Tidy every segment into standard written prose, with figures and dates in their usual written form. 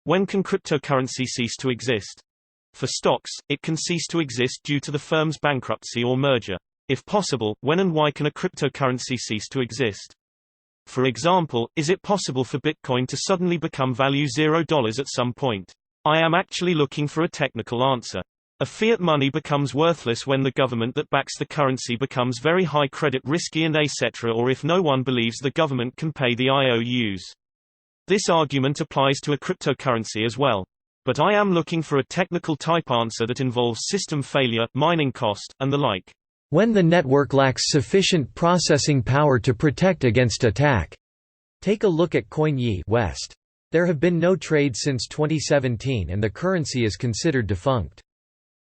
When can cryptocurrency cease to exist? For stocks, it can cease to exist due to the firm's bankruptcy or merger. If possible, when and why can a cryptocurrency cease to exist? For example, is it possible for Bitcoin to suddenly become value $0 at some point? I am actually looking for a technical answer. A fiat money becomes worthless when the government that backs the currency becomes very high credit risky and etc., or if no one believes the government can pay the IOUs. This argument applies to a cryptocurrency as well. But I am looking for a technical type answer that involves system failure, mining cost, and the like. When the network lacks sufficient processing power to protect against attack. Take a look at Kanye West. There have been no trades since 2017 and the currency is considered defunct.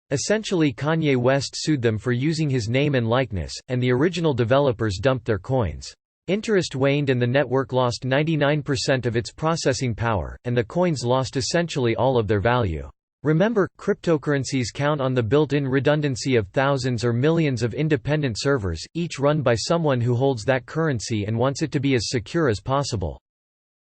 Essentially, Kanye West sued them for using his name and likeness, and the original developers dumped their coins. Interest waned and the network lost 99% of its processing power, and the coins lost essentially all of their value. Remember, cryptocurrencies count on the built-in redundancy of thousands or millions of independent servers, each run by someone who holds that currency and wants it to be as secure as possible.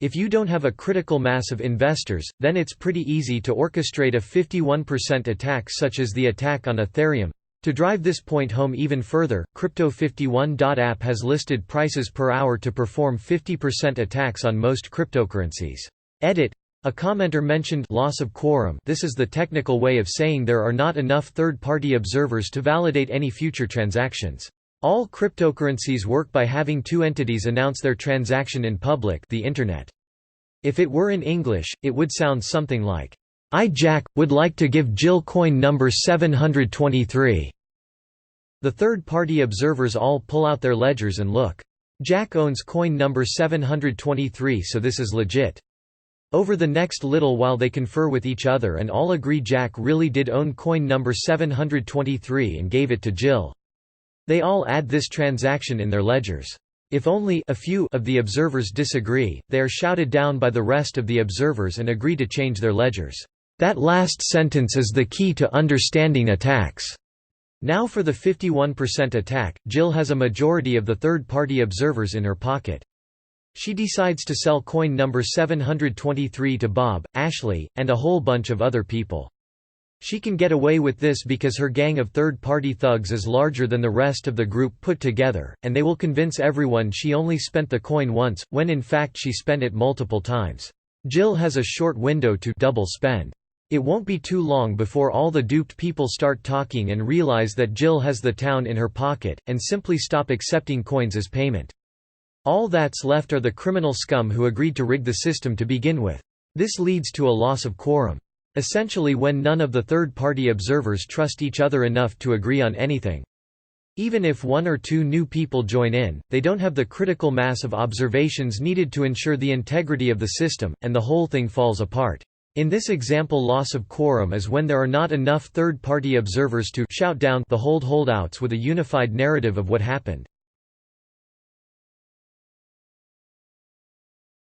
If you don't have a critical mass of investors, then it's pretty easy to orchestrate a 51% attack such as the attack on Ethereum. To drive this point home even further, Crypto51.app has listed prices per hour to perform 50% attacks on most cryptocurrencies. Edit. A commenter mentioned loss of quorum. This is the technical way of saying there are not enough third-party observers to validate any future transactions. All cryptocurrencies work by having two entities announce their transaction in public, the Internet. If it were in English, it would sound something like, "I, Jack, would like to give Jill coin number 723. The third-party observers all pull out their ledgers and look. Jack owns coin number 723, so this is legit. Over the next little while they confer with each other and all agree Jack really did own coin number 723 and gave it to Jill. They all add this transaction in their ledgers. If only a few of the observers disagree, they are shouted down by the rest of the observers and agree to change their ledgers. That last sentence is the key to understanding attacks." Now for the 51% attack, Jill has a majority of the third-party observers in her pocket. She decides to sell coin number 723 to Bob, Ashley, and a whole bunch of other people. She can get away with this because her gang of third-party thugs is larger than the rest of the group put together, and they will convince everyone she only spent the coin once, when in fact she spent it multiple times. Jill has a short window to double spend. It won't be too long before all the duped people start talking and realize that Jill has the town in her pocket, and simply stop accepting coins as payment. All that's left are the criminal scum who agreed to rig the system to begin with. This leads to a loss of quorum. Essentially, when none of the third-party observers trust each other enough to agree on anything. Even if one or two new people join in, they don't have the critical mass of observations needed to ensure the integrity of the system, and the whole thing falls apart. In this example, loss of quorum is when there are not enough third-party observers to shout down the holdouts with a unified narrative of what happened.